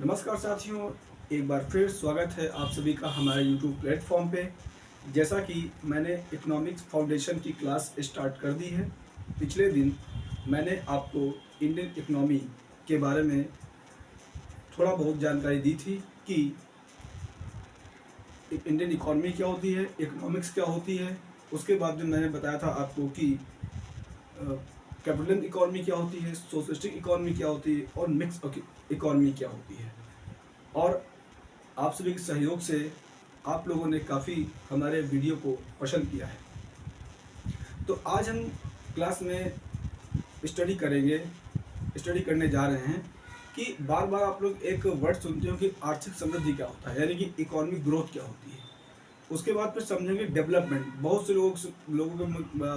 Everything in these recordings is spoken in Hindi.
नमस्कार साथियों, एक बार फिर स्वागत है आप सभी का हमारे YouTube प्लेटफॉर्म पे। जैसा कि मैंने इकोनॉमिक्स फाउंडेशन की क्लास स्टार्ट कर दी है। पिछले दिन मैंने आपको इंडियन इकोनॉमी के बारे में थोड़ा बहुत जानकारी दी थी कि इंडियन इकोनॉमी क्या होती है, इकोनॉमिक्स क्या होती है। उसके बाद में मैंने बताया था आपको कि कैपिटलिज्म इकोनॉमी क्या होती है, सोशलिस्टिक इकोनॉमी क्या होती है और मिक्स इकोनॉमी क्या होती है। और आप सभी के सहयोग से आप लोगों ने काफ़ी हमारे वीडियो को पसंद किया है। तो आज हम क्लास में स्टडी करने जा रहे हैं कि बार बार आप लोग एक वर्ड सुनते हो कि आर्थिक समृद्धि क्या होता है, यानी कि इकोनॉमिक ग्रोथ क्या होती है। उसके बाद फिर समझेंगे डेवलपमेंट। बहुत से लोगों के,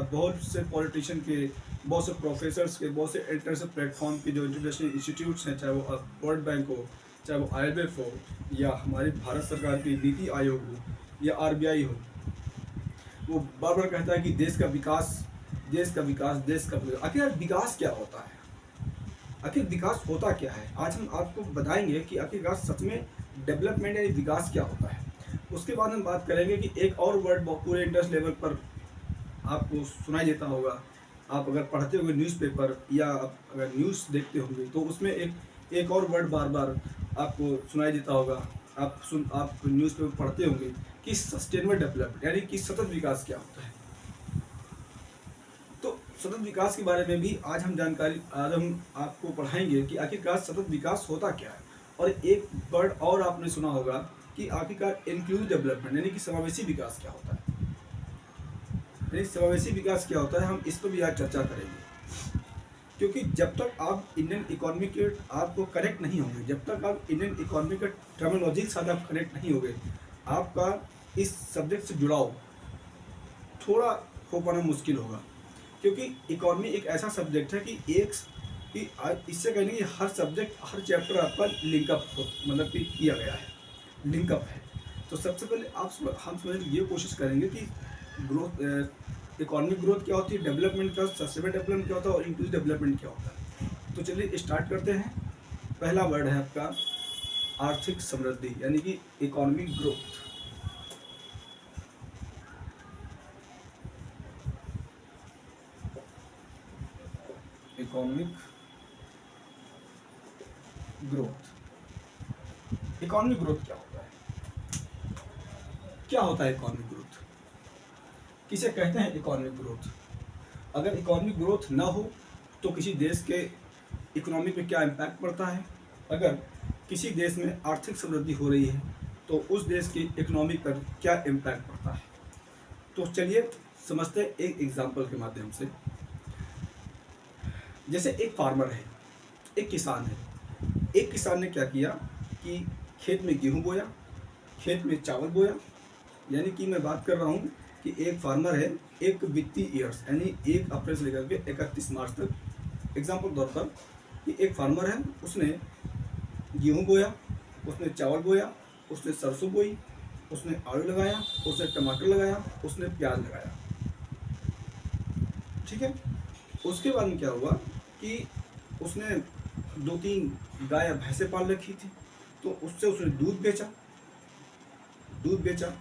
बहुत से पॉलिटिशियन के, बहुत से प्रोफेसर्स के, बहुत से इंटरनेशनल प्लेटफॉर्म के जो इंटरनेशनल इंस्टीट्यूट्स हैं, चाहे वो वर्ल्ड बैंक हो, चाहे वो IMF हो, या हमारी भारत सरकार की नीति आयोग हो, या RBI हो, वो बार बार कहता है कि देश का विकास, देश का विकास, देश का विकास। आखिर यार विकास क्या होता है, आखिर विकास होता क्या है। आज हम आपको बताएंगे कि आखिरकार सच में डेवलपमेंट यानी विकास क्या होता है। उसके बाद हम बात करेंगे कि एक और वर्ड पूरे इंटरेस्ट लेवल पर आपको सुनाई देता होगा। आप अगर पढ़ते होंगे न्यूज़पेपर या अगर न्यूज़ देखते होंगे तो उसमें एक और वर्ड बार बार आपको सुनाई देता होगा। आप न्यूज़पेपर पढ़ते होंगे कि सस्टेनेबल डेवलपमेंट यानी कि सतत विकास क्या होता है। तो सतत विकास के बारे में भी आज हम आपको पढ़ाएंगे कि आखिरकार सतत विकास होता क्या है। और एक वर्ड और आपने सुना होगा कि आखिरकार इंक्लूसिव डेवलपमेंट यानी कि समावेशी विकास क्या होता है। यानी समावेशी विकास क्या होता है, हम इस पर भी आज चर्चा करेंगे। क्योंकि जब तक आप इंडियन इकोनॉमी के आपको कनेक्ट नहीं होंगे, जब तक आप इंडियन इकोनॉमी का टर्मिनोलॉजी के साथ आप कनेक्ट नहीं होंगे, आपका इस सब्जेक्ट से जुड़ाव थोड़ा हो पाना मुश्किल होगा। क्योंकि इकोनॉमी एक ऐसा सब्जेक्ट है कि इससे कहने कि हर सब्जेक्ट, हर चैप्टर आपका लिंकअप मतलब कि किया गया है, लिंकअप है। तो सबसे पहले हम समझने की ये कोशिश करेंगे कि इकोनॉमिक ग्रोथ क्या होती है, डेवलपमेंट क्या, सस्टेनेबल डेवलपमेंट क्या होता है और इंक्लूसिव डेवलपमेंट क्या होता है। तो चलिए स्टार्ट करते हैं। पहला वर्ड है आपका आर्थिक समृद्धि यानी कि economic growth. Economic growth, economic growth क्या होता है, क्या होता है इकोनॉमिक ग्रोथ, किसे कहते हैं इकोनॉमिक ग्रोथ। अगर इकोनॉमिक ग्रोथ ना हो तो किसी देश के इकोनॉमी पे क्या इम्पैक्ट पड़ता है। अगर किसी देश में आर्थिक समृद्धि हो रही है तो उस देश की इकोनॉमी पर क्या इम्पैक्ट पड़ता है। तो चलिए समझते हैं एक एग्जांपल के माध्यम से। जैसे एक फार्मर है, एक किसान है। एक किसान ने क्या किया कि खेत में गेहूं बोया, खेत में चावल बोया। यानी कि मैं बात कर रहा हूँ कि एक फार्मर है, एक वित्तीय ईयर्स यानी 1 अप्रैल से लेकर के 31 मार्च तक, एग्जाम्पल तौर पर कि एक फार्मर है, उसने गेहूं बोया, उसने चावल बोया, उसने सरसों बोई, उसने आलू लगाया, उसने टमाटर लगाया, उसने प्याज लगाया। ठीक है। उसके बाद में क्या हुआ कि उसने 2-3 गाय या भैंसें पाल रखी थी, तो उससे उसने दूध बेचा।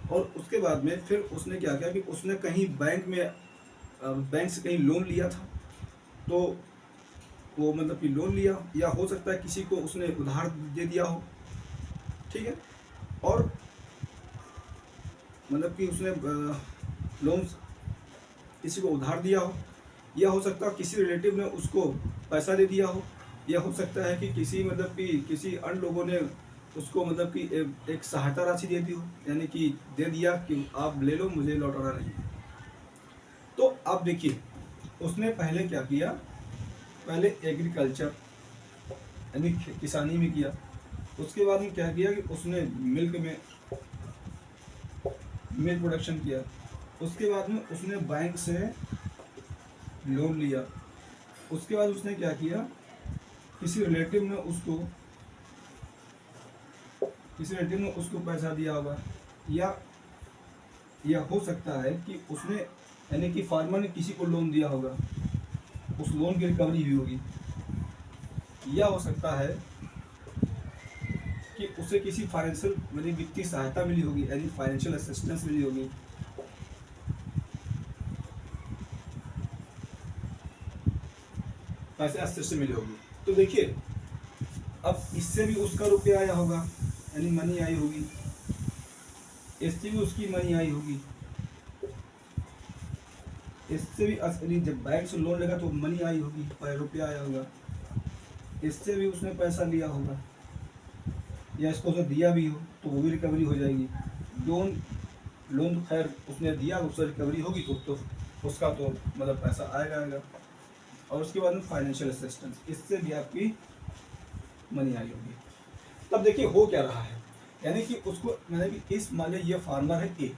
और उसके बाद में फिर उसने क्या किया कि उसने कहीं बैंक से कहीं लोन लिया था। तो वो मतलब कि लोन लिया, या हो सकता है किसी को उसने उधार दे दिया हो। ठीक है। और मतलब कि उसने लोन किसी को उधार दिया हो, या हो सकता है किसी रिलेटिव ने उसको पैसा दे दिया हो, या हो सकता है कि किसी अन्य लोगों ने उसको मतलब कि एक सहायता राशि दे दी हो, यानी कि दे दिया कि आप ले लो, मुझे लौटाना नहीं। तो अब देखिए उसने पहले क्या किया, पहले एग्रीकल्चर यानी किसानी में किया। उसके बाद में क्या किया कि उसने मिल्क प्रोडक्शन किया। उसके बाद में उसने बैंक से लोन लिया। उसके बाद उसने क्या किया, किसी रिलेटिव ने उसको पैसा दिया होगा, या हो सकता है कि उसने यानी कि फार्मर ने किसी को लोन दिया होगा, उस लोन की रिकवरी हुई होगी। या हो सकता है कि उसे किसी फाइनेंशियल यानी वित्तीय सहायता मिली होगी, यानी फाइनेंशियल असिस्टेंस मिली होगी। पैसे असिस्टेंस मिली होगी। तो देखिए अब इससे भी उसका रुपया आया होगा, यानी मनी आई होगी, इससे भी उसकी मनी आई होगी, इससे भी यानी जब बैंक से लोन लेगा तो मनी आई होगी, रुपया आया होगा, इससे भी उसने पैसा लिया होगा, या इसको उसने दिया भी हो तो वो भी रिकवरी हो जाएगी। लोन लोन तो खैर उसने दिया, उससे रिकवरी होगी तो उसका तो मतलब पैसा आएगा। और उसके बाद में फाइनेंशियल असिस्टेंस, इससे भी आपकी मनी आई होगी। तब देखिए हो क्या रहा है, यानी कि उसको मतलब कि इस मान लीजिए ये फार्मर है ए,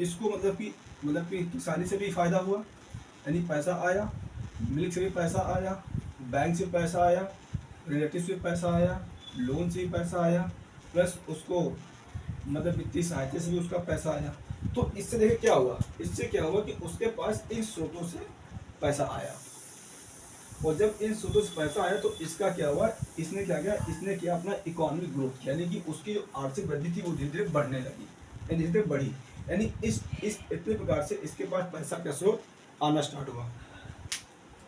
इसको मतलब कि किसानी से भी फायदा हुआ, यानी पैसा आया, मिल्क से भी पैसा आया, बैंक से पैसा आया, रिलेटिव से पैसा आया, लोन से भी पैसा आया, प्लस उसको मतलब वित्तीय सहायता से भी उसका पैसा आया। तो इससे देखिए क्या हुआ, इससे क्या हुआ कि उसके पास इन स्रोतों से पैसा आया, और जब इन स्रोतों से पैसा आया तो इसका क्या हुआ, इसने क्या किया, इसने किया अपना इकोनॉमिक ग्रोथ, यानी कि उसकी जो आर्थिक वृद्धि थी वो धीरे धीरे बढ़ने लगी, यानी धीरे धीरे बढ़ी, यानी इस इतने प्रकार से इसके पास पैसा का स्रोत आना स्टार्ट हुआ।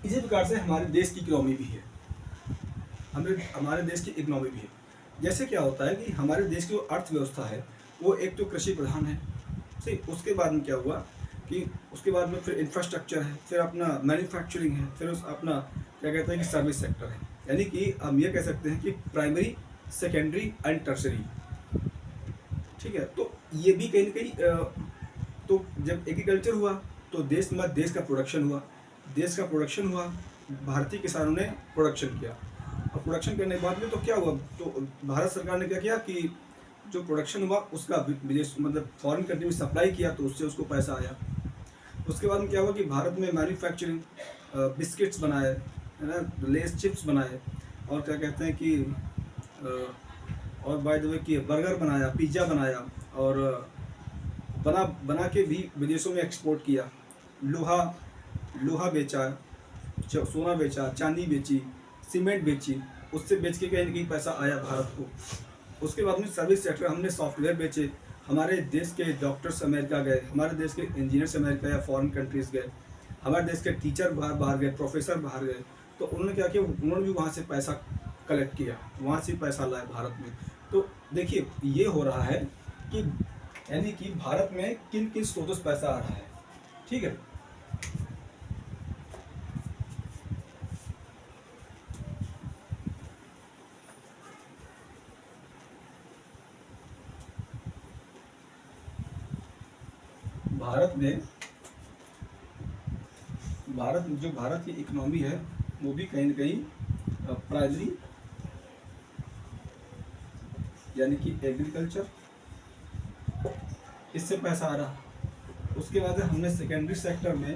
इसी प्रकार से हमारे देश की इकोनॉमी भी है, हमारे देश की इकोनॉमी भी है। जैसे क्या होता है कि हमारे देश की जो अर्थव्यवस्था है वो एक तो कृषि प्रधान है, सही। उसके बाद में क्या हुआ कि उसके बाद में फिर इंफ्रास्ट्रक्चर है, फिर अपना मैन्युफैक्चरिंग है, फिर उस अपना क्या कहते हैं कि सर्विस सेक्टर है, यानी कि हम ये कह सकते हैं कि प्राइमरी, सेकेंडरी एंड टर्सरी, ठीक है। तो ये भी कहीं ना कहीं तो जब एग्रीकल्चर हुआ तो देश का प्रोडक्शन हुआ, देश का प्रोडक्शन हुआ, भारतीय किसानों ने प्रोडक्शन किया, और प्रोडक्शन करने के बाद में तो क्या हुआ, तो भारत सरकार ने क्या किया कि जो प्रोडक्शन हुआ उसका विदेश मतलब फॉरेन कंट्री में सप्लाई किया, तो उससे उसको पैसा आया। उसके बाद में क्या हुआ कि भारत में मैन्युफैक्चरिंग, बिस्किट्स बनाए, है ना, लेस चिप्स बनाए, और क्या कहते हैं कि और बाय द वे कि बर्गर बनाया, पिज़्ज़ा बनाया, और बना बना के भी विदेशों में एक्सपोर्ट किया। लोहा लोहा बेचा, सोना बेचा, चांदी बेची, सीमेंट बेची, उससे बेच के कहीं ना कहीं पैसा आया भारत को। उसके बाद में सर्विस सेक्टर, हमने सॉफ्टवेयर बेचे, हमारे देश के डॉक्टर्स अमेरिका गए, हमारे देश के इंजीनियर्स अमेरिका या फॉरेन कंट्रीज़ गए, हमारे देश के टीचर बाहर गए, प्रोफेसर बाहर गए, तो उन्होंने क्या किया, उन्होंने भी वहाँ से पैसा कलेक्ट किया, वहाँ से पैसा लाया भारत में। तो देखिए ये हो रहा है कि यानी कि भारत में किन किन स्रोतों से पैसा आ रहा है, ठीक है। भारत में भारत की इकोनॉमी है वो भी कहीं ना कहीं प्राइमरी यानी कि एग्रीकल्चर, इससे पैसा आ रहा। उसके बाद हमने सेकेंडरी सेक्टर में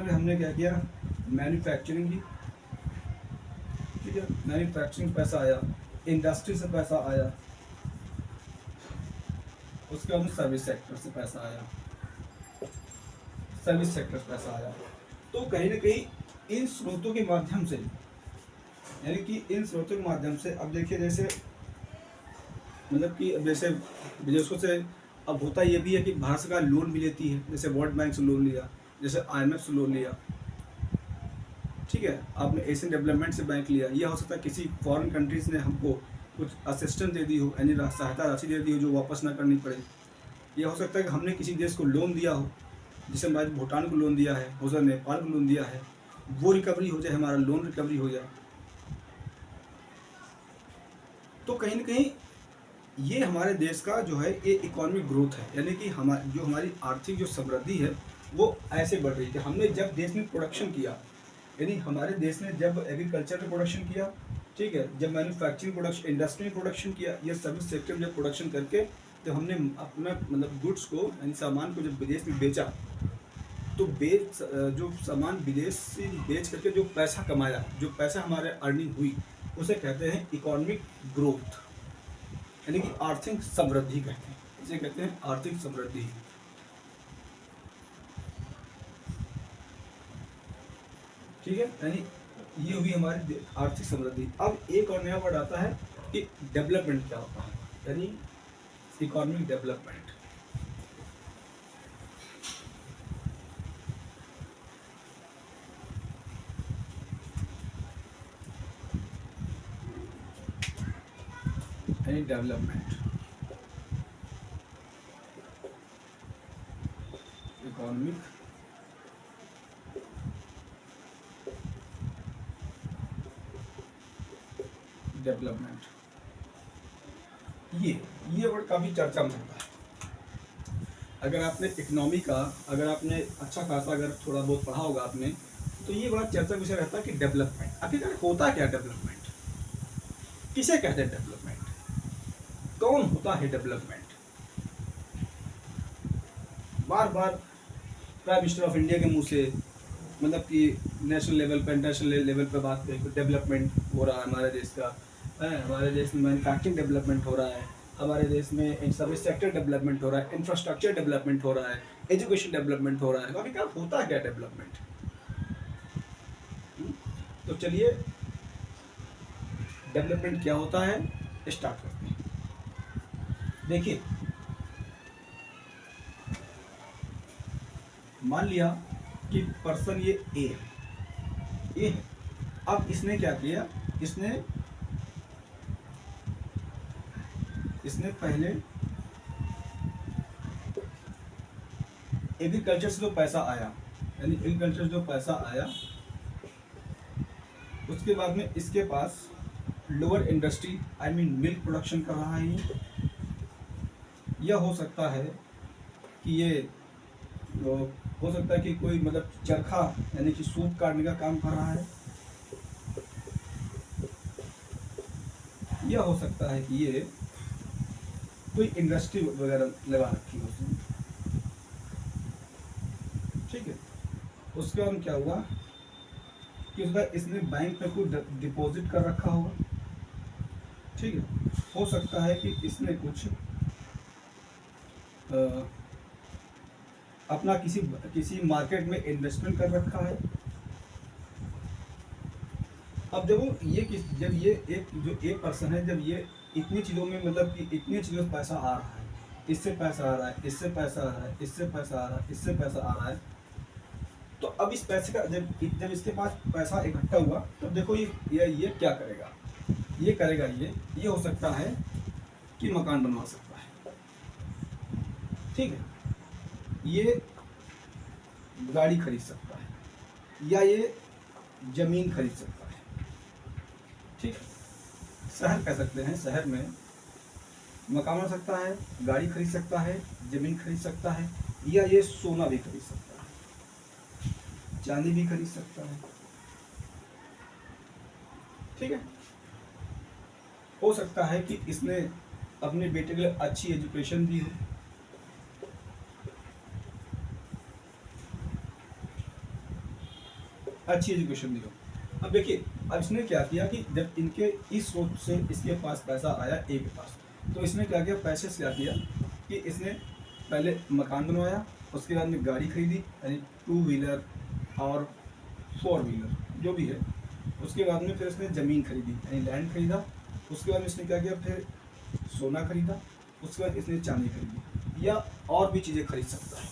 हमने क्या किया, मैन्युफैक्चरिंग की, ठीक है, मैन्युफैक्चरिंग पैसा आया, इंडस्ट्री से पैसा आया, उसके बाद सर्विस सेक्टर से पैसा आया, तो कहीं ना कहीं इन स्रोतों के माध्यम से, यानी कि इन स्रोतों के माध्यम से अब देखिए जैसे मतलब कि अब जैसे विदेशों से अब होता ये भी है कि भारत सरकार लोन भी लेती है, जैसे वर्ल्ड बैंक से लोन लिया, जैसे IMF से लोन लिया, ठीक है, आपने एशियन डेवलपमेंट से बैंक लिया, यह हो सकता है किसी फॉरेन कंट्रीज़ ने हमको कुछ असिस्टेंस दे दी हो, यानी सहायता राशि दे दी हो जो वापस ना करनी पड़े। यह हो सकता है कि हमने किसी देश को लोन दिया हो, जैसे हमारे भूटान को लोन दिया है, हो सकता है नेपाल को लोन दिया है, वो रिकवरी हो जाए, हमारा लोन रिकवरी हो जाए। तो कहीं ना कहीं ये हमारे देश का जो है ये इकोनॉमिक ग्रोथ है, यानी कि हमारी आर्थिक जो समृद्धि है वो ऐसे बढ़ रही है। हमने जब देश में प्रोडक्शन किया, यानी हमारे देश ने जब एग्रीकल्चर में प्रोडक्शन किया, ठीक है, जब मैन्युफैक्चरिंग प्रोडक्शन, इंडस्ट्री में प्रोडक्शन किया, या सर्विस सेक्टर में जब प्रोडक्शन करके जब हमने अपना मतलब गुड्स को यानी सामान को जब विदेश में बेचा, तो जो सामान विदेश से बेच करके जो पैसा कमाया, जो पैसा हमारे अर्निंग हुई, उसे कहते हैं इकोनॉमिक ग्रोथ, यानी कि आर्थिक समृद्धि कहते हैं, इसे कहते हैं आर्थिक समृद्धि, ठीक है। यानी ये हुई हमारी आर्थिक समृद्धि। अब एक और नया वर्ड आता है कि डेवलपमेंट क्या होता है, यानी इकोनॉमिक डेवलपमेंट। यानी डेवलपमेंट, इकोनॉमिक डेवलपमेंट, ये वर्ड काफी चर्चा में होता है। अगर आपने इकोनॉमी का, अगर आपने अच्छा खासा अगर थोड़ा बहुत पढ़ा होगा आपने, तो ये बड़ा चर्चा विषय रहता है कि डेवलपमेंट आखिर होता क्या, डेवलपमेंट किसे कहते हैं, डेवलपमेंट कौन होता है, development. Bar bar prime minister of India के मुंह से, मतलब कि नेशनल लेवल पर, इंटरनेशनल लेवल पर बात करें, डेवलपमेंट हो रहा है हमारे देश का, हमारे देश में मैन्युफैक्चरिंग डेवलपमेंट हो रहा है, हमारे देश में सर्विस सेक्टर डेवलपमेंट हो रहा है, इंफ्रास्ट्रक्चर डेवलपमेंट हो रहा है, एजुकेशन डेवलपमेंट हो रहा है। अभी क्या होता है क्या डेवलपमेंट। तो चलिए डेवलपमेंट क्या होता है स्टार्ट करते हैं। देखिए, मान लिया कि पर्सन ये ए है। अब इसने क्या किया, इसने पहले एग्रीकल्चर से जो पैसा आया, यानी एग्रीकल्चर से जो पैसा आया, उसके बाद में इसके पास lower industry, I mean milk production कर रहा है ये, या हो सकता है कि ये हो सकता है कि कोई मतलब चरखा यानी कि सूत काटने का काम कर रहा है, या हो सकता है कि ये कोई इंडस्ट्री वगैरह लगा रखी हो उसने। ठीक है, उसके बाद क्या हुआ कि उसका इसने बैंक में कुछ डिपॉजिट कर रखा होगा। ठीक है, हो सकता है कि इसने कुछ अपना किसी मार्केट में इन्वेस्टमेंट कर रखा है। अब जब ये एक जो एक पर्सन है, जब ये इतनी चीज़ों में, मतलब कि इतनी चीज़ों से पैसा आ रहा है, इससे पैसा आ रहा है, इससे पैसा आ रहा है, इससे पैसा आ रहा है, इससे पैसा आ रहा है, तो अब इस पैसे का जब इसके पास पैसा इकट्ठा हुआ, तो देखो ये क्या करेगा, ये करेगा, ये हो सकता है कि मकान बनवा सकता है। ठीक है, ये गाड़ी खरीद सकता है, या ये जमीन खरीद सकता है। ठीक है, शहर कह सकते हैं, शहर में मकान बना सकता है, गाड़ी खरीद सकता है, जमीन खरीद सकता है, या ये सोना भी खरीद सकता है, चांदी भी खरीद सकता है। ठीक है, हो सकता है कि इसने अपने बेटे के लिए अच्छी एजुकेशन दी हो, अच्छी एजुकेशन दी हो। अब देखिए, अब इसने क्या किया कि जब इनके इस स्रोत से इसके पास पैसा आया, ए के पास, तो इसने क्या किया, पैसे से क्या किया कि इसने पहले मकान बनवाया, उसके बाद में गाड़ी खरीदी, यानी 2 व्हीलर और 4 व्हीलर जो भी है, उसके बाद में फिर इसने ज़मीन खरीदी, यानी लैंड खरीदा, उसके बाद इसने क्या किया, फिर सोना खरीदा, उसके बाद इसने चांदी खरीदी, या और भी चीज़ें खरीद सकता है।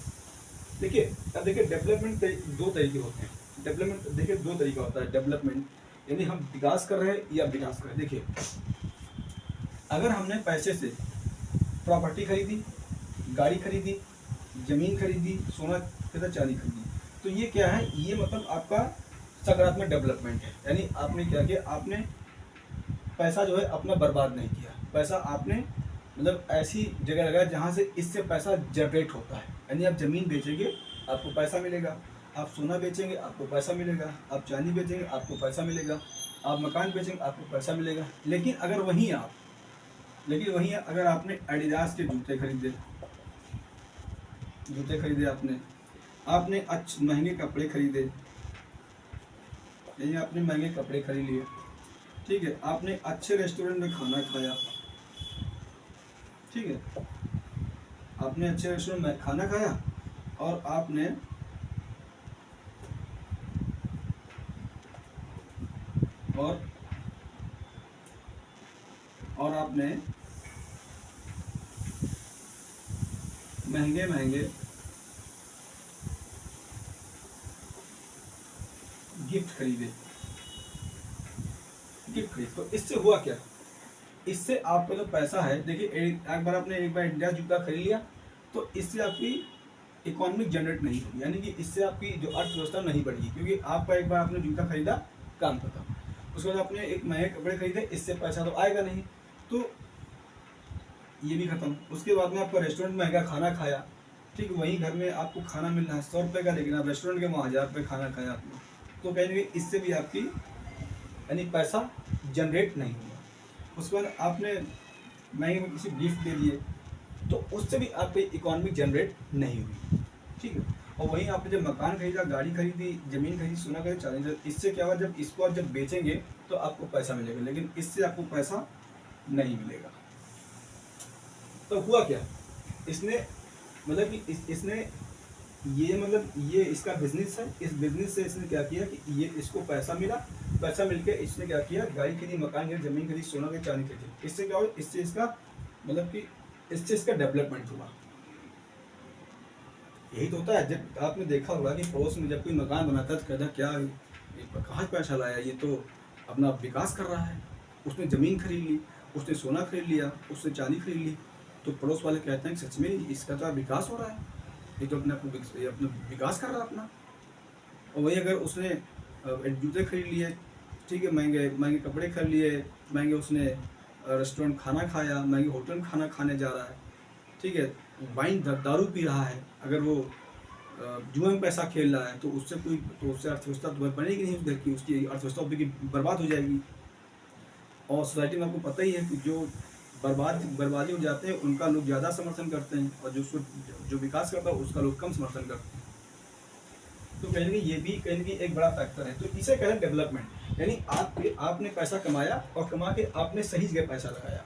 देखिए, अब देखिए डेवलपमेंट दो तरीके होते हैं। डेवलपमेंट देखिए दो तरीका होता है डेवलपमेंट, यानी हम विकास कर रहे हैं या विकास कर रहे हैं। देखिए, अगर हमने पैसे से प्रॉपर्टी खरीदी, गाड़ी खरीदी, जमीन खरीदी, सोना तथा चांदी खरीदी, तो ये क्या है, ये मतलब आपका सकारात्मक डेवलपमेंट है। यानी आपने क्या किया, आपने पैसा जो है अपना बर्बाद नहीं किया, पैसा आपने मतलब ऐसी जगह लगाया जहाँ से इससे पैसा जनरेट होता है। यानी आप ज़मीन बेचेंगे आपको पैसा मिलेगा, आप सोना बेचेंगे आपको पैसा मिलेगा, आप चांदी बेचेंगे आपको पैसा मिलेगा, आप मकान बेचेंगे आपको पैसा मिलेगा। लेकिन वहीं अगर आपने एडिडास के जूते खरीदे, आपने अच्छे महंगे कपड़े खरीदे, यानी आपने महंगे कपड़े खरीद लिए, ठीक है, आपने अच्छे रेस्टोरेंट में खाना खाया, ठीक है, आपने अच्छे रेस्टोरेंट में खाना खाया, और आपने और आपने महंगे महंगे गिफ्ट खरीदे। तो इससे हुआ क्या? इससे आपका जो पैसा है, देखिए एक बार इंडिया जूता खरीद लिया तो इससे आपकी इकोनॉमिक जनरेट नहीं होगी, यानी कि इससे आपकी जो अर्थव्यवस्था नहीं बढ़ेगी, क्योंकि आपका एक बार आपने जूता खरीदा, काम खत्म। उसके बाद आपने एक महंगे कपड़े खरीदे, इससे पैसा तो आएगा नहीं, तो ये भी खत्म। उसके बाद में आपका रेस्टोरेंट महंगा खाना खाया, ठीक, वहीं घर में आपको खाना मिल रहा है 100 रुपये का, लेकिन आप रेस्टोरेंट के वहाँ 1000 रुपये खाना खाया आपने, तो कहीं ना कहीं इससे भी आपकी यानी पैसा जनरेट नहीं हुआ। उसके बाद आपने महंगे में किसी गिफ्ट दे दिए, तो उससे भी आपकी इकोनॉमिक जनरेट नहीं हुई, ठीक है। और वहीं आपने जब मकान खरीदा, गाड़ी खरीदी, ज़मीन खरीदी, सोना खरीदा, चांदी, इससे क्या हुआ, जब इसको आप जब बेचेंगे तो आपको पैसा मिलेगा, लेकिन इससे आपको पैसा नहीं मिलेगा। तो हुआ क्या, इसने मतलब कि इसने ये इसका बिजनेस है, इस बिजनेस से इसने क्या किया कि ये इसको पैसा मिला, पैसा मिलके इसने क्या किया, गाड़ी खरीदी, मकान खरीदी, जमीन खरीदी, सोना खरीदी, चांदी खरीदी। इससे क्या हुआ, इससे इसका मतलब कि इससे इसका डेवलपमेंट हुआ। यही तो होता है, जब आपने देखा होगा कि पड़ोस में जब कोई मकान बनाता है तो कहता है क्या ये कहाँ पैसा लाया, ये तो अपना विकास कर रहा है, उसने ज़मीन खरीद ली, उसने सोना खरीद लिया, उसने चांदी खरीद ली, तो पड़ोस वाले कहते हैं कि सच में इसका तो विकास हो रहा है, ये तो अपना विकास कर रहा है अपना। और वही अगर उसने जूते खरीद लिए, ठीक है, महंगे महंगे कपड़े खरीद लिए, महंगे उसने रेस्टोरेंट खाना खाया, महंगे होटल में खाना खाने जा रहा है, ठीक है, वाइन दारू पी रहा है, अगर वो जुए में पैसा खेल रहा है, तो उससे अर्थव्यवस्था तो बनेगी नहीं उस घर की, उसकी अर्थव्यवस्था बर्बाद हो जाएगी। और सोसाइटी में आपको पता ही है कि जो बर्बादी हो जाते हैं उनका लोग ज़्यादा समर्थन करते हैं, और जो विकास करता है उसका लोग कम समर्थन करते हैं। तो कहीं ना कहीं ये भी कहीं ना कहीं एक बड़ा फैक्टर है। तो इसे कहते हैं डेवलपमेंट, यानी आपने पैसा कमाया और कमा के आपने सही जगह पैसा लगाया,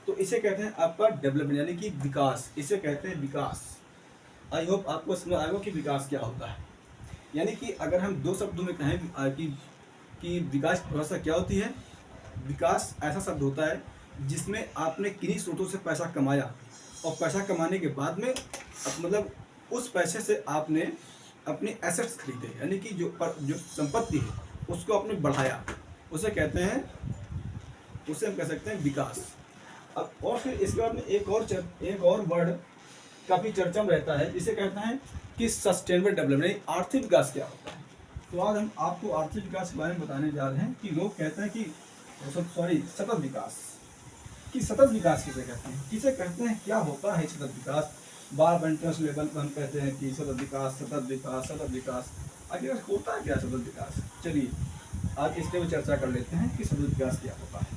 तो इसे कहते हैं आपका डेवलपमेंट, यानी कि विकास, इसे कहते हैं विकास। आई होप आपको समझ आएगा कि विकास क्या होता है। यानी कि अगर हम दो शब्दों में कहें कि विकास व्यवस्था क्या होती है, विकास ऐसा शब्द होता है जिसमें आपने किन्हीं स्रोतों से पैसा कमाया, और पैसा कमाने के बाद में मतलब उस पैसे से आपने अपने एसेट्स खरीदे, यानी कि जो संपत्ति है उसको आपने बढ़ाया, उसे कहते हैं, उसे हम कह सकते हैं विकास। अब और फिर इसके बाद में एक और वर्ड काफ़ी चर्चा में रहता है, जिसे कहते हैं कि सस्टेनेबल डेवलपमेंट, आर्थिक विकास क्या होता है। तो आज हम आपको आर्थिक विकास के बारे में बताने जा रहे हैं कि लोग कहते हैं कि सतत विकास, कि सतत विकास किसे कहते हैं, क्या होता है सतत विकास। बार इंटरेस्ट लेवल पर हम कहते हैं कि सतत विकास, आखिर होता है क्या सतत विकास। चलिए आज इसके में चर्चा कर लेते हैं कि सतत विकास क्या होता है।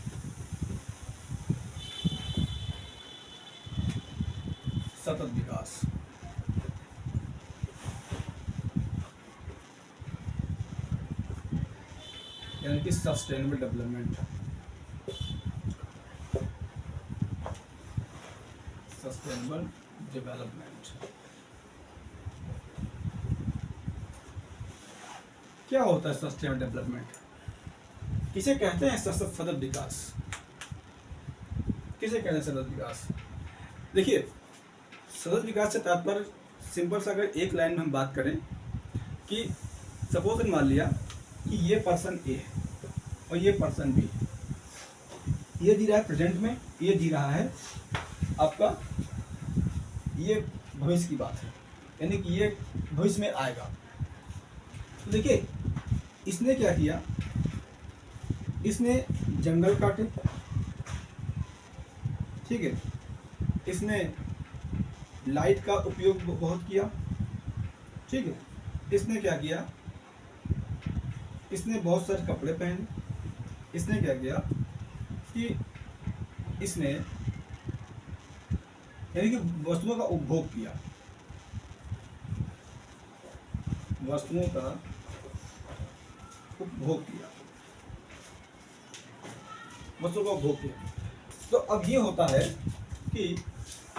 सतत विकास यानी कि सस्टेनेबल डेवलपमेंट, क्या होता है सस्टेनेबल डेवलपमेंट, किसे कहते हैं सतत विकास, किसे कहते हैं सतत विकास। देखिए सतत विकास से तात्पर्य सिंपल सा, अगर एक लाइन में हम बात करें कि सपोज मान लिया कि ये पर्सन ए है और ये पर्सन बी, ये जी रहा है प्रेजेंट में, ये जी रहा है आपका, ये भविष्य की बात है, यानी कि ये भविष्य में आएगा। तो देखिए इसने क्या किया, इसने जंगल काटे, ठीक है, इसने लाइट का उपयोग बहुत किया, ठीक है, इसने क्या किया, इसने बहुत सारे कपड़े पहने, इसने क्या किया कि इसने यानी कि वस्तुओं का उपभोग किया, वस्तुओं का उपभोग किया, वस्तुओं का उपभोग किया। तो अब ये होता है कि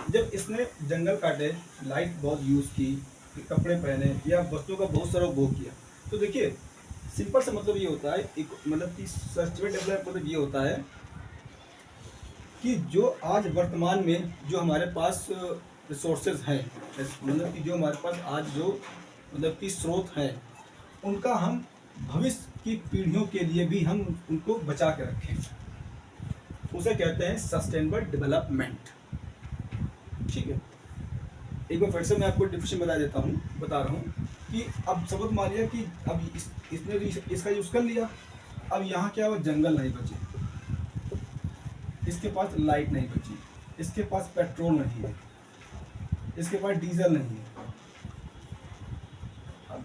जब इसने जंगल काटे, लाइट बहुत यूज़ की, कपड़े पहने या वस्तुओं का बहुत सारा उपभोग किया, तो देखिए सिंपल से मतलब ये होता है मतलब कि सस्टेनेबल डेवलपमेंट मतलब ये होता है कि जो आज वर्तमान में जो हमारे पास रिसोर्सेज हैं, मतलब कि जो हमारे पास आज जो मतलब कि स्रोत हैं, उनका हम भविष्य की पीढ़ियों के लिए भी हम उनको बचा के रखें, उसे कहते हैं सस्टेनेबल डेवलपमेंट। ठीक है, एक बार फिर से मैं आपको डिफिनेशन बता रहा हूँ कि अब सबूत मान लिया कि अब इसने इसका यूज़ कर लिया, अब यहाँ क्या हुआ, जंगल नहीं बचे, इसके पास लाइट नहीं बची, इसके पास पेट्रोल नहीं है, इसके पास डीजल नहीं है, अब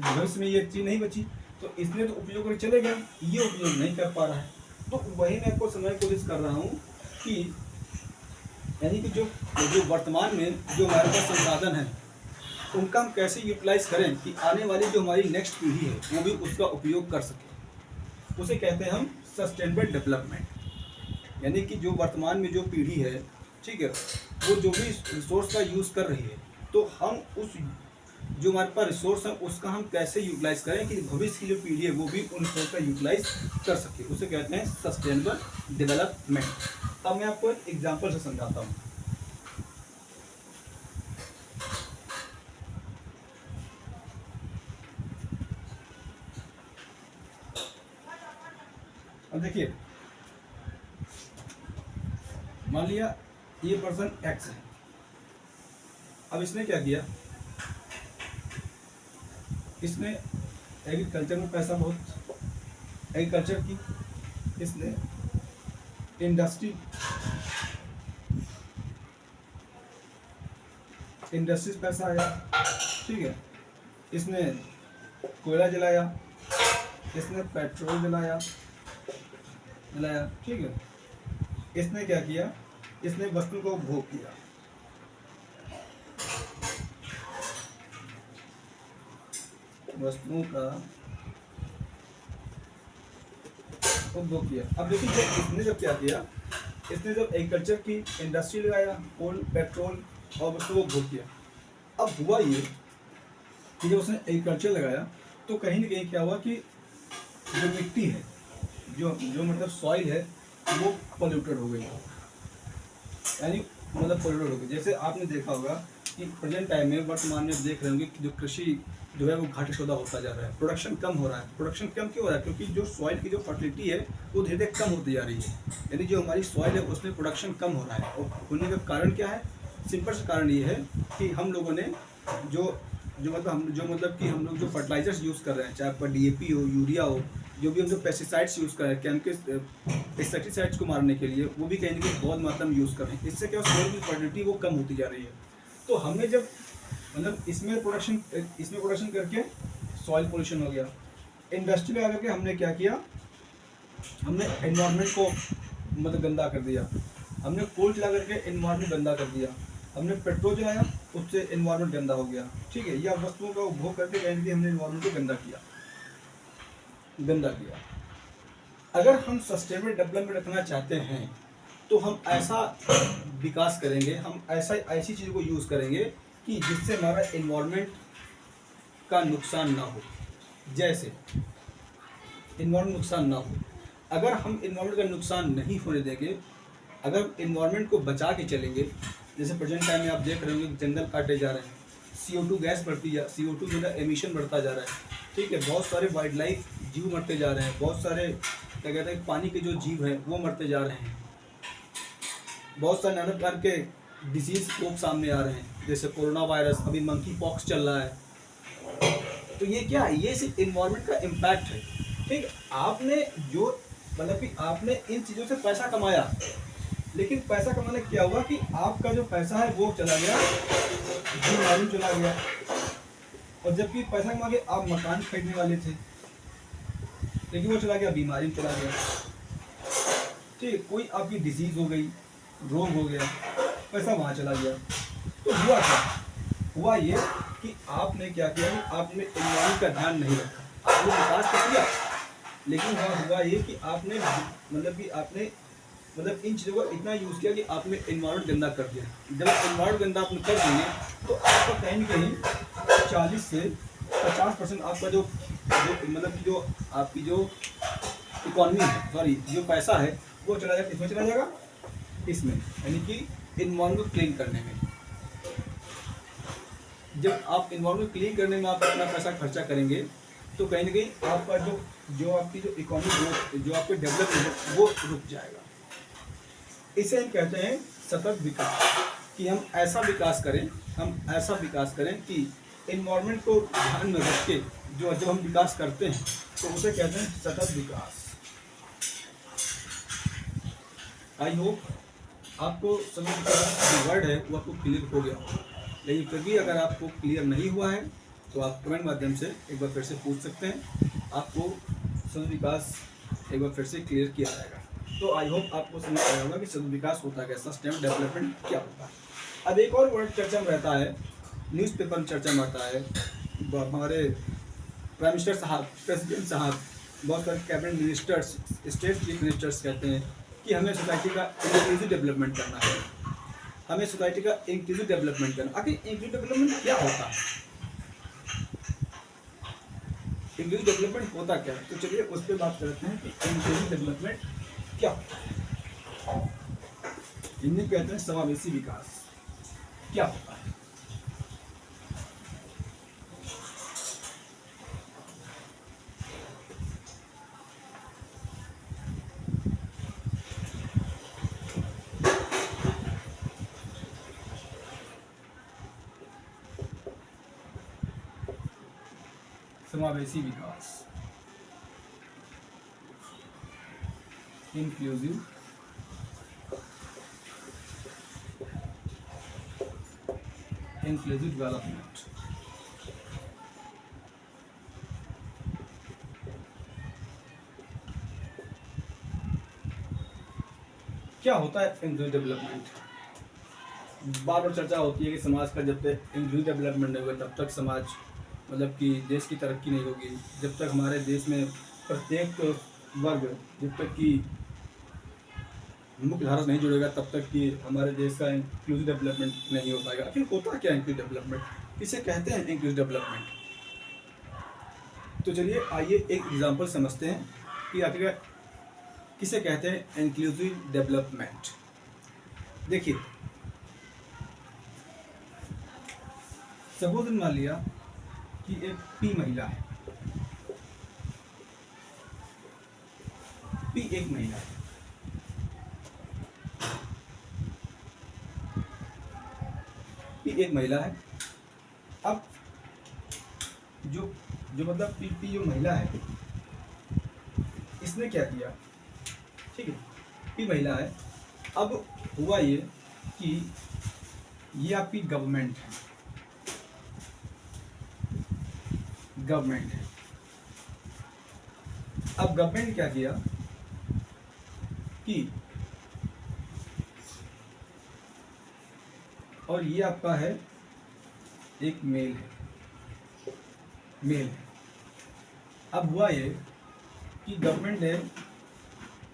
भविष्य में ये चीज़ नहीं बची, तो इसने तो उपयोग कर चले गया, ये उपयोग नहीं कर पा रहा है। तो वही मैं आपको समझने की कोशिश कर रहा हूँ कि यानी कि जो वर्तमान में जो हमारे पास संसाधन है, उनका हम कैसे यूटिलाइज करें कि आने वाली जो हमारी नेक्स्ट पीढ़ी है वो भी उसका उपयोग कर सके, उसे कहते हैं हम सस्टेनेबल डेवलपमेंट। यानी कि जो वर्तमान में जो पीढ़ी है, ठीक है, वो जो भी रिसोर्स का यूज़ कर रही है, तो हम उस जो हमारे पास रिसोर्स है उसका हम कैसे यूटिलाइज करें कि भविष्य की जो पीढ़ी है वो भी उन रिसोर्स का यूटिलाइज कर सके, उसे कहते हैं सस्टेनेबल डेवलपमेंट। अब मैं आपको एक एग्जांपल से समझाता हूँ। अब देखिए, मान लिया ये पर्सन एक्स है, अब इसने क्या किया, इसने एग्रीकल्चर में पैसा बहुत, एग्रीकल्चर की, इसने इंडस्ट्रीज पैसा आया, ठीक है, इसने कोयला जलाया, इसने पेट्रोल जलाया, ठीक है, इसने क्या किया, इसने वस्तु को उपभोग किया, वस्तुओं का उपभोग किया। अब देखिए इसने जब क्या किया, इसने जब एग्रीकल्चर की इंडस्ट्री लगाया, कोल पेट्रोल और वस्तुओं को उपभोग किया, अब हुआ ये कि जब उसने एग्रीकल्चर लगाया तो कहीं ना कहीं क्या हुआ कि जो मिट्टी है, जो मतलब सॉइल है, वो पोल्यूटेड हो गई, यानी मतलब पोल्यूटेड हो गई। जैसे आपने देखा होगा कि प्रेजेंट टाइम में वर्तमान में देख रहे होंगे कि जो कृषि जो है वो घाटे सौदा होता जा रहा है, प्रोडक्शन कम हो रहा है। प्रोडक्शन कम क्यों हो रहा है? क्योंकि जो सॉइल की जो फर्टिलिटी है वो धीरे धीरे कम होती जा रही है, यानी जो हमारी सॉइल है उसमें प्रोडक्शन कम हो रहा है। और होने का कारण क्या है? सिंपल सा कारण ये है कि हम लोगों ने जो मतलब कि हम लोग जो फर्टिलाइजर्स यूज़ कर रहे हैं, चाहे आपका DAP हो, यूरिया हो, जो भी हम जो पेस्टिसाइड्स यूज़ कर रहे हैं, केमिकल पेस्टिसाइड्स को मारने के लिए, वो भी कहीं ना कहीं बहुत मात्रा में यूज़ कर रहे हैं। इससे क्या सॉइल की फर्टिलिटी वो कम होती जा रही है। तो हमने जब मतलब इसमें प्रोडक्शन करके सॉइल पोल्यूशन हो गया। इंडस्ट्री में आकर के हमने क्या किया, हमने एनवायरनमेंट को मतलब गंदा कर दिया, हमने कोल जला करके एनवायरनमेंट गंदा कर दिया, हमने पेट्रोल जलाया, उससे एनवायरनमेंट गंदा हो गया, ठीक है, या वस्तुओं का उपभोग करके कहीं भी हमने एनवायरनमेंट को गंदा किया। अगर हम सस्टेनेबल डेवलपमेंट रखना चाहते हैं तो हम ऐसा विकास करेंगे, हम ऐसी चीज़ों को यूज़ करेंगे कि जिससे हमारा एनवायरनमेंट का नुकसान ना हो। जैसे एनवायरनमेंट नुकसान ना हो, अगर हम एनवायरनमेंट का नुकसान नहीं होने देंगे, अगर एनवायरनमेंट को बचा के चलेंगे, जैसे प्रेजेंट टाइम में आप देख रहे होंगे जंगल काटे जा रहे हैं, CO2 गैस बढ़ती जा, CO2 जो है एमिशन बढ़ता जा रहा है, ठीक है, बहुत सारे वाइल्ड लाइफ जीव मरते जा रहे हैं, बहुत सारे क्या कहते हैं पानी के जो जीव हैं वो मरते जा रहे हैं, बहुत सारे नाना प्रकार के डिजीज लोग सामने आ रहे हैं, जैसे कोरोना वायरस, अभी मंकी पॉक्स चल रहा है। तो ये क्या है? ये सिर्फ इन्वायरमेंट का इम्पैक्ट है, ठीक। आपने जो मतलब कि आपने इन चीज़ों से पैसा कमाया, लेकिन पैसा कमाने क्या हुआ कि आपका जो पैसा है वो चला गया, बीमारी चला गया। और जबकि पैसा कमा के आप मकान खरीदने वाले थे, लेकिन वो चला गया बीमारी में चला गया, ठीक, कोई आपकी डिजीज हो गई, रोग हो गया, पैसा वहाँ चला गया। तो हुआ क्या? हुआ ये कि आपने क्या किया कि आपने एनवायरनमेंट का ध्यान नहीं रखा। आपने विकास तो किया, लेकिन वहाँ हुआ ये कि आपने मतलब इन चीज़ों को इतना यूज़ किया कि आपने एनवायरनमेंट गंदा कर दिया। जब एनवायरनमेंट गंदा आपने कर दिए तो आपका कहीं ना कहीं 40 से 50% आपका जो जो मतलब कि जो आपकी जो इकॉनमी है, सॉरी जो पैसा है वो चला जाएगा, इसमें चला जाएगा, इसमें, यानी कि इन्वायरमेंट को क्लीन करने में। जब आप इन्वायरमेंट क्लीन करने में आप अपना पैसा खर्चा करेंगे तो कहीं ना कहीं आपका जो जो आपकी जो इकोनॉमिक ग्रोथ, जो आपके डेवलपमेंट है वो रुक जाएगा। इसे हम कहते हैं सतत विकास, कि हम ऐसा विकास करें, हम ऐसा विकास करें कि इन्वायरमेंट को ध्यान में रख के जो जब हम विकास करते हैं तो उसे कहते हैं सतत विकास। आई होप आपको समझ जो वर्ड है वो आपको क्लियर हो गया हो, लेकिन फिर भी अगर आपको क्लियर नहीं हुआ है तो आप कमेंट माध्यम से एक बार फिर से पूछ सकते हैं, आपको सतत विकास एक बार फिर से क्लियर किया जाएगा। तो आई होप आपको समझ आया होगा कि सतत विकास होता है, सस्टेनेबल डेवलपमेंट क्या होता है। अब एक और वर्ड चर्चा में रहता है, न्यूज़पेपर में चर्चा में आता है, हमारे प्राइम मिनिस्टर साहब, प्रेसिडेंट साहब, बहुत सारे cabinet ministers, state chief ministers कहते हैं कि हमें सोसाइटी का इंक्लूसिव डेवलपमेंट करना है, हमें सोसाइटी का इंक्लूसिव डेवलपमेंट करना। आखिर इंक्लूसिव डेवलपमेंट क्या होता है, इंक्लूसिव डेवलपमेंट होता क्या है? तो चलिए उस पर बात करते हैं कि इंक्लूसिव डेवलपमेंट क्या होता है। इन्हें कहते हैं समावेशी विकास। क्या होता है? समावेशी विकास, इंक्लूसिव डेवलपमेंट। क्या होता है इंक्लूसिव डेवलपमेंट? बार बार चर्चा होती है कि समाज का जब तक इंक्लूसिव डेवलपमेंट नहीं होगा तब तक समाज मतलब कि देश की तरक्की नहीं होगी। जब तक हमारे देश में प्रत्येक वर्ग जब तक कि मुख्य धारा नहीं जुड़ेगा तब तक कि हमारे देश का इंक्लूसिव डेवलपमेंट नहीं हो पाएगा। आखिर होता क्या इंक्लूसिव डेवलपमेंट, किसे कहते हैं इंक्लूसिव डेवलपमेंट? तो चलिए आइए एक एग्जांपल समझते हैं कि आखिर किसे कहते हैं इंक्लूसिव डेवलपमेंट। देखिए, सपोज मान लिया कि एक पी महिला है, पी एक महिला है, पी एक महिला है। अब जो जो मतलब पी जो महिला है इसने क्या किया, ठीक है, पी महिला है। अब हुआ ये कि ये आपकी गवर्नमेंट है, गवर्नमेंट है। अब गवर्नमेंट ने क्या किया कि और ये आपका है एक मेल है, मेल है। अब हुआ ये कि गवर्नमेंट ने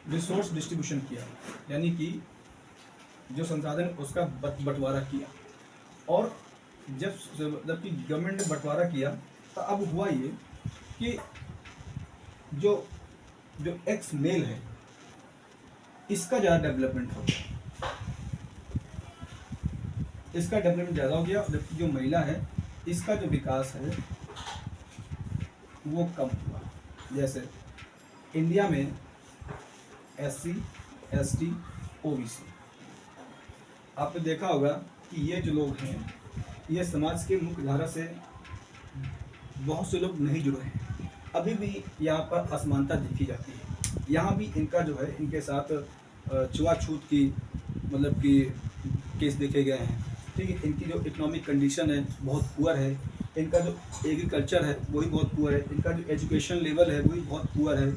रिसोर्स डिस्ट्रीब्यूशन किया, यानी कि जो संसाधन उसका बंटवारा किया। और जबकि गवर्नमेंट ने बंटवारा किया तो अब हुआ ये कि जो जो एक्स मेल है इसका ज़्यादा डेवलपमेंट हो गया, इसका डेवलपमेंट ज़्यादा हो गया, जबकि जो महिला है इसका जो विकास है वो कम हुआ। जैसे इंडिया में SC, ST, OBC, आपने देखा होगा कि ये जो लोग हैं ये समाज के मुख्य धारा से बहुत से लोग नहीं जुड़े हैं, अभी भी यहाँ पर असमानता देखी जाती है। यहाँ भी इनका जो है इनके साथ छुआछूत की मतलब कि केस देखे गए हैं, ठीक है। इनकी जो इकोनॉमिक कंडीशन है बहुत पुअर है, इनका जो एग्रीकल्चर है वही बहुत पुअर है, इनका जो एजुकेशन लेवल है वही बहुत पुअर है,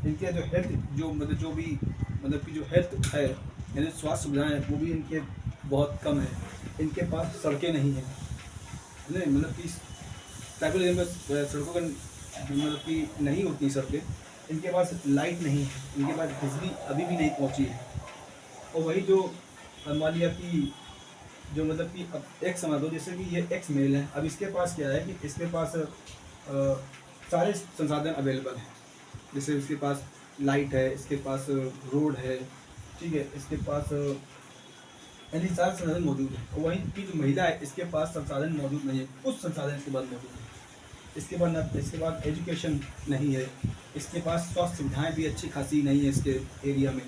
इनके जो हेल्थ जो मतलब कि जो हेल्थ है यानी स्वास्थ्य सुविधाएँ हैं वो भी इनके बहुत कम है, इनके पास सड़कें नहीं हैं, नहीं मतलब कि ट्राइबल एरिया में सड़कों का मतलब कि नहीं होती सड़कें, इनके पास लाइट नहीं है, इनके पास बिजली अभी भी नहीं पहुंची है। और वही जो मान लिया कि जो मतलब कि अब एक समझ दो जैसे कि ये एक्स मेल है, अब इसके पास क्या है कि इसके पास सारे संसाधन अवेलेबल हैं। जैसे इसके पास लाइट है, इसके पास रोड है, ठीक है, इसके पास यानी सारे संसाधन मौजूद है। और वहीं की जो महिला है इसके पास संसाधन मौजूद नहीं है, कुछ संसाधन इसके पास मौजूद है। इसके बाद एजुकेशन नहीं है, इसके पास स्वास्थ्य सुविधाएं भी अच्छी खासी नहीं है इसके एरिया में,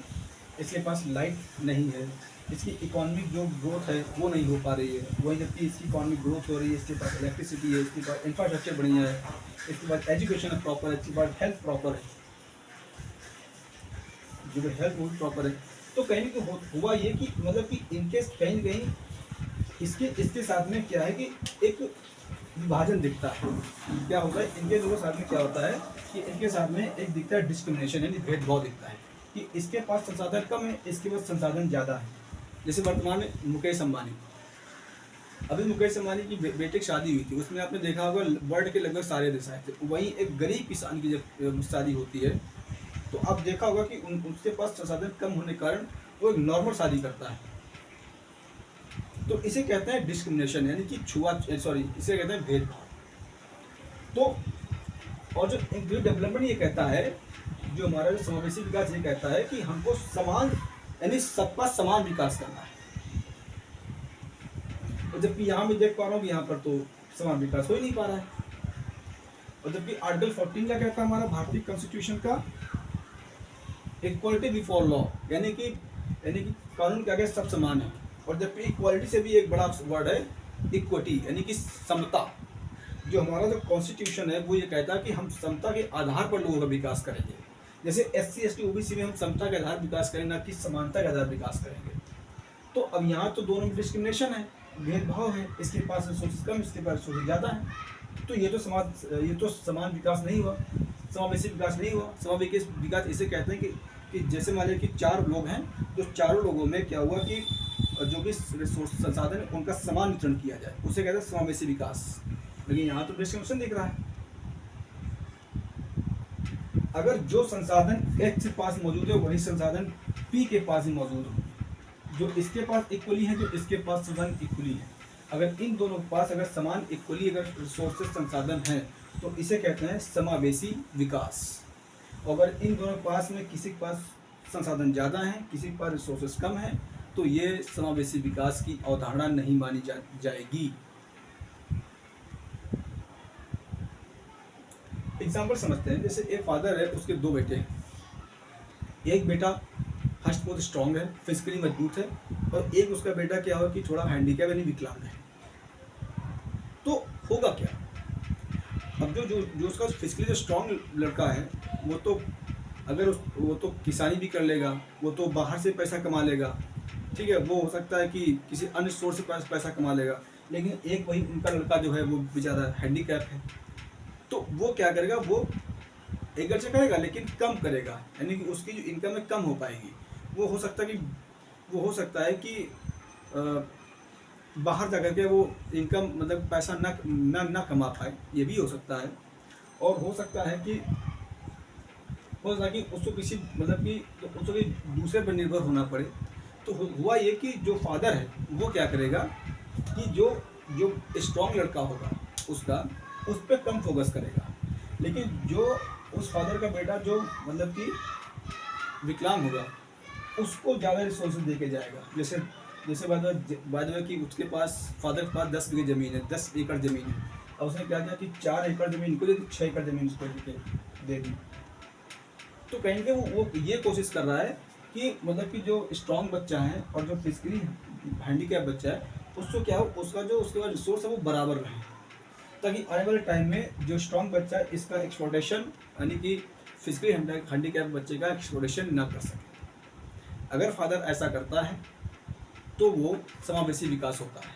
इसके पास लाइट नहीं है, इसकी इकोनॉमिक जो ग्रोथ है वो नहीं हो पा रही है। वहीं जबकि इसकी इकोनॉमिक ग्रोथ हो रही है, इसके पास इलेक्ट्रिसिटी है, इसके पास इंफ्रास्ट्रक्चर बढ़िया है, इसके पास एजुकेशन है प्रॉपर है, इसके पास हेल्थ प्रॉपर है, जो हेल्थ वो प्रॉपर है। तो कहीं ना कहीं हुआ ये कि मतलब कि इनके कहीं ना कहीं इसके साथ में क्या है कि एक विभाजन दिखता है। क्या होता है इनके दोनों साथ में, क्या होता है कि इनके साथ में एक दिखता है डिस्क्रिमिनेशन, यानी भेदभाव दिखता है कि इसके पास संसाधन कम है, इसके पास संसाधन ज़्यादा है। जैसे वर्तमान में मुकेश अंबानी, अभी मुकेश अंबानी की बेटे की शादी हुई थी, उसमें आपने देखा होगा वर्ल्ड के लगभग सारे देश आए थे। वहीं एक गरीब किसान की जब शादी होती है तो आप देखा होगा कि उसके पास संसाधन कम होने के कारण वो एक नॉर्मल शादी करता है। तो इसे कहते हैं डिस्क्रिमिनेशन, यानी कि इसे कहते हैं भेदभाव। तो और जो इंक्लूसिव डेवलपमेंट ये कहता है, जो हमारा जो समावेशी विकास ये कहता है कि हमको समान यानी सबका समान विकास करना है। और जबकि यहाँ मैं देख पा रहा हूँ कि यहाँ पर तो समान विकास हो ही नहीं पा रहा है। और जबकि आर्टिकल 14 क्या कहता है हमारा भारतीय कॉन्स्टिट्यूशन का, इक्वालिटी बिफोर लॉ, यानी कि कानून के आगे सब समान है। और जबकि इक्वालिटी से भी एक बड़ा वर्ड है इक्विटी, यानी कि समता। जो हमारा जो कॉन्स्टिट्यूशन है वो ये कहता है कि हम समता के आधार पर लोगों का विकास करेंगे। जैसे SC ST OBC में हम समता के आधार पर विकास करेंगे, ना कि समानता के आधार पर विकास करेंगे। तो अब यहाँ तो दोनों में डिस्क्रिमिनेशन है, भेदभाव है, इसके पास रिसोर्सेज कम, इसके पास रिसोर्सेज ज़्यादा है। तो ये तो समान विकास नहीं हुआ, समावेशी विकास नहीं हुआ। समावेशी विकास इसे कहते हैं कि जैसे मान लीजिए कि 4 लोग हैं, तो चारों लोगों में क्या हुआ कि जो भी रिसोर्स संसाधन है उनका समान वितरण किया जाए, उसे कहते हैं समावेशी विकास। लेकिन यहाँ तो डिस्क्रिमिनेशन दिख रहा है। अगर जो संसाधन H के पास मौजूद है वही संसाधन P के पास ही मौजूद हो, जो इसके पास इक्वली है, जो इसके पास संसाधन इक्वली है, अगर इन दोनों के पास अगर समान इक्वली अगर रिसोर्सेज संसाधन हैं तो इसे कहते हैं समावेशी विकास। अगर इन दोनों के पास में किसी के पास संसाधन ज़्यादा हैं, किसी के पास रिसोर्सेज कम हैं, तो ये समावेशी विकास की अवधारणा नहीं मानी जाएगी। एग्जाम्पल समझते हैं। जैसे एक फादर है, उसके 2 बेटे हैं। एक बेटा फर्स्ट बहुत स्ट्रांग है, फिजिकली मजबूत है, और एक उसका बेटा क्या हुआ कि थोड़ा हैंडीकैप यानी विकलांग है। तो होगा क्या, अब जो उसका फिजिकली जो स्ट्रांग लड़का है वो तो वो तो किसानी भी कर लेगा, वो तो बाहर से पैसा कमा लेगा, ठीक है, वो हो सकता है कि किसी अन्य सोर्स से पैसा कमा लेगा। लेकिन एक वही उनका लड़का जो है वो बेचारा हैंडीकैप है, तो वो क्या करेगा, वो एग्रीकल्चर करेगा लेकिन कम करेगा, यानी कि उसकी जो इनकम है कम हो पाएगी। वो हो सकता है कि बाहर जाकर के वो इनकम मतलब पैसा ना कमा पाए, ये भी हो सकता है। और हो सकता है कि उसको किसी मतलब कि उसको दूसरे पर निर्भर होना पड़े। तो हुआ ये कि जो फादर है वो क्या करेगा कि जो स्ट्रॉन्ग लड़का होगा उसका उस पर कम फोकस करेगा, लेकिन जो उस फादर का बेटा जो मतलब कि विकलांग होगा उसको ज़्यादा रिसोर्सेज दे के जाएगा। जैसे बात है कि उसके पास फादर के पास 10 बीघे ज़मीन है, 10 एकड़ ज़मीन है, और उसने क्या किया कि 4 एकड़ ज़मीन को 6 एकड़ ज़मीन उसको दे दी। तो कहीं के वो ये कोशिश कर रहा है कि मतलब कि जो स्ट्रॉन्ग बच्चा है और जो फिजिकली हैंडीकैप बच्चा है उसको क्या हो, उसका जो उसके बाद रिसोर्स है वो बराबर रहे, ताकि आने वाले टाइम में जो स्ट्रॉन्ग बच्चा है इसका एक्सप्लॉयटेशन यानी कि फिजिकली हैंडीकैप बच्चे का एक्सप्लॉयटेशन ना कर सके। अगर फादर ऐसा करता है तो वो समावेशी विकास होता है।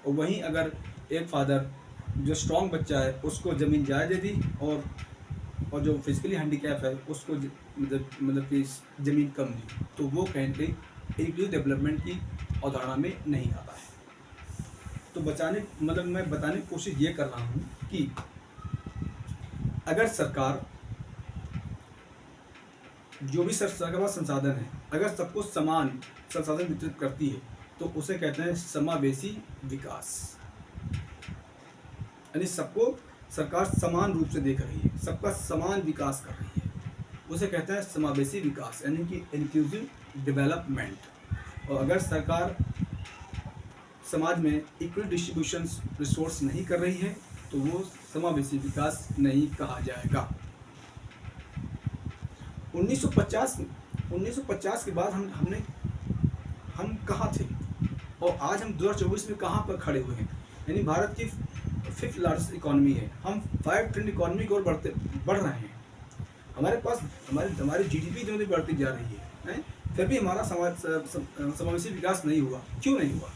और वहीं अगर एक फादर जो स्ट्रॉन्ग बच्चा है उसको ज़मीन ज़्यादा दे दी और जो फिजिकली हैंडीकैप है उसको मतलब कि ज़मीन कम दी, तो वो कहीं कहीं इंक्लूसिव डेवलपमेंट की अवधारणा में नहीं आता है। तो मैं बताने की कोशिश ये कर रहा हूँ कि अगर सरकार जो भी सरकार के पास संसाधन है अगर सबको समान संसाधन वितरित करती है तो उसे कहते हैं समावेशी विकास, यानी सबको सरकार समान रूप से देख रही है, सबका समान विकास कर रही है, उसे कहते हैं समावेशी विकास, यानी कि इंक्लूसिव डेवलपमेंट। और अगर सरकार समाज में इक्वल डिस्ट्रीब्यूशन रिसोर्स नहीं कर रही है तो वो समावेशी विकास नहीं कहा जाएगा। 1950 के बाद हम कहाँ थे और आज हम 2024 में कहाँ पर खड़े हुए हैं। यानी भारत की 5th लार्जेस्ट इकोनॉमी है, हम 5 ट्रिलियन इकोनॉमी की ओर बढ़ रहे हैं। हमारे पास हमारी जीडीपी जो बढ़ती जा रही है, फिर भी हमारा समावेशी विकास नहीं हुआ। क्यों नहीं हुआ?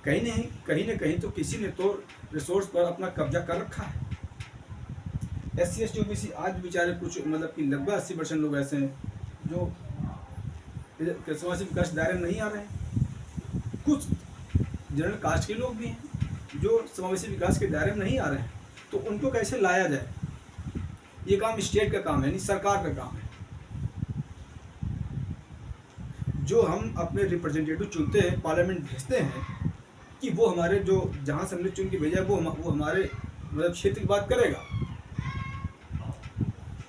कहीं न कहीं तो किसी ने तो रिसोर्स पर अपना कब्जा कर रखा है। SC ST OBC आज बेचारे कुछ मतलब कि लगभग 80% लोग ऐसे हैं जो समावेशी विकास दायरे में नहीं आ रहे हैं। कुछ जनरल कास्ट के लोग भी हैं जो समावेशी विकास के दायरे में नहीं आ रहे हैं, तो उनको कैसे लाया जाए, ये काम स्टेट का काम है, यानी सरकार का काम है। जो हम अपने रिप्रेजेंटेटिव चुनते हैं, पार्लियामेंट भेजते हैं कि वो हमारे जो जहाँ से हमने चुन के भेजा वो हमारे मतलब क्षेत्र की बात करेगा,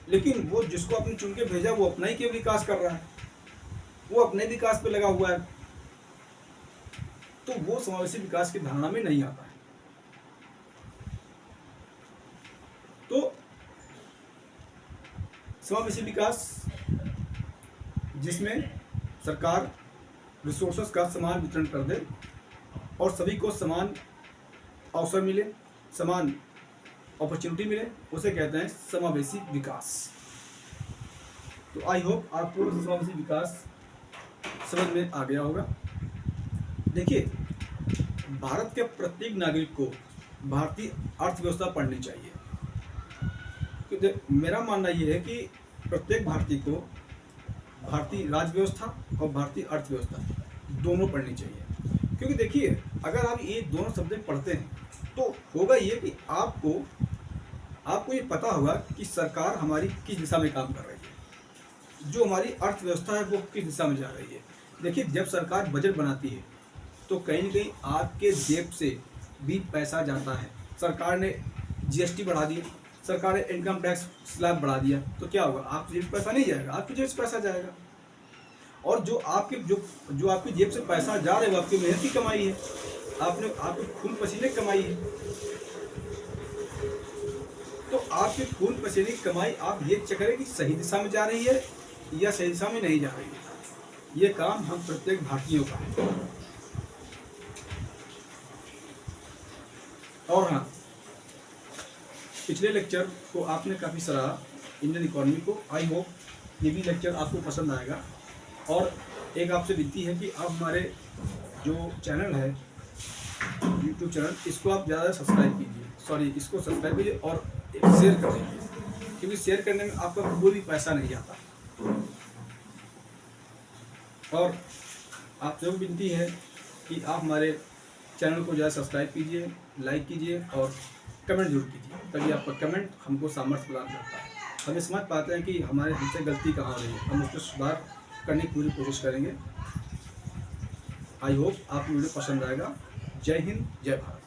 लेकिन वो जिसको अपने चुन के भेजा वो अपना ही केवल विकास कर रहा है, वो अपने विकास पे लगा हुआ है, तो वो समावेशी विकास की धारणा में नहीं आता है। तो समावेशी विकास जिसमें सरकार रिसोर्सेस का समान वितरण कर दे और सभी को समान अवसर मिले, समान अपॉर्चुनिटी मिले, उसे कहते हैं समावेशी विकास। तो आई होप आपको समावेशी विकास समझ में आ गया होगा। देखिए, भारत के प्रत्येक नागरिक को भारतीय अर्थव्यवस्था पढ़नी चाहिए। तो मेरा मानना ये है कि प्रत्येक भारतीय को भारतीय राज्य व्यवस्था और भारतीय अर्थव्यवस्था दोनों पढ़नी चाहिए। क्योंकि देखिए, अगर आप ये दोनों सब्जेक्ट पढ़ते हैं तो होगा ये कि आपको ये पता होगा कि सरकार हमारी किस दिशा में काम कर रही है, जो हमारी अर्थव्यवस्था है वो किस दिशा में जा रही है। देखिए, जब सरकार बजट बनाती है तो कहीं न कहीं आपके जेब से भी पैसा जाता है। सरकार ने GST बढ़ा दी, सरकार ने इनकम टैक्स स्लैब बढ़ा दिया, तो क्या होगा? आपकी जेब से पैसा नहीं जाएगा, आपकी जेब से पैसा जाएगा। और जो आपकी जेब से पैसा जा रहा है वो आपकी मेहनत की कमाई है, आपके खून पसीने की कमाई है। तो आपके खून पसीने की कमाई आप ये चेक करें कि सही दिशा में जा रही है या सही दिशा में नहीं जा रही है। ये काम हम प्रत्येक भारतीयों का है। और हाँ, पिछले लेक्चर को आपने काफ़ी सराहा, इंडियन इकोनॉमी को। आई होप ये भी लेक्चर आपको पसंद आएगा। और एक आपसे विनती है कि आप हमारे जो चैनल है YouTube चैनल, इसको आप ज़्यादा सब्सक्राइब कीजिए, इसको सब्सक्राइब कीजिए और शेयर कर दीजिए, क्योंकि शेयर करने में आपका कोई भी पैसा नहीं आता। और आपसे भी विनती है कि आप हमारे चैनल को ज़्यादा सब्सक्राइब कीजिए, लाइक कीजिए और कमेंट जरूर कीजिए, तभी आपका कमेंट हमको सामर्थ्य प्रदान करता है। हम समझ पाते हैं कि हमसे गलती कहाँ हो रही है, हम उसको सुधार करने की पूरी कोशिश करेंगे। आई होप आपको वीडियो पसंद आएगा। जय हिंद, जय भारत।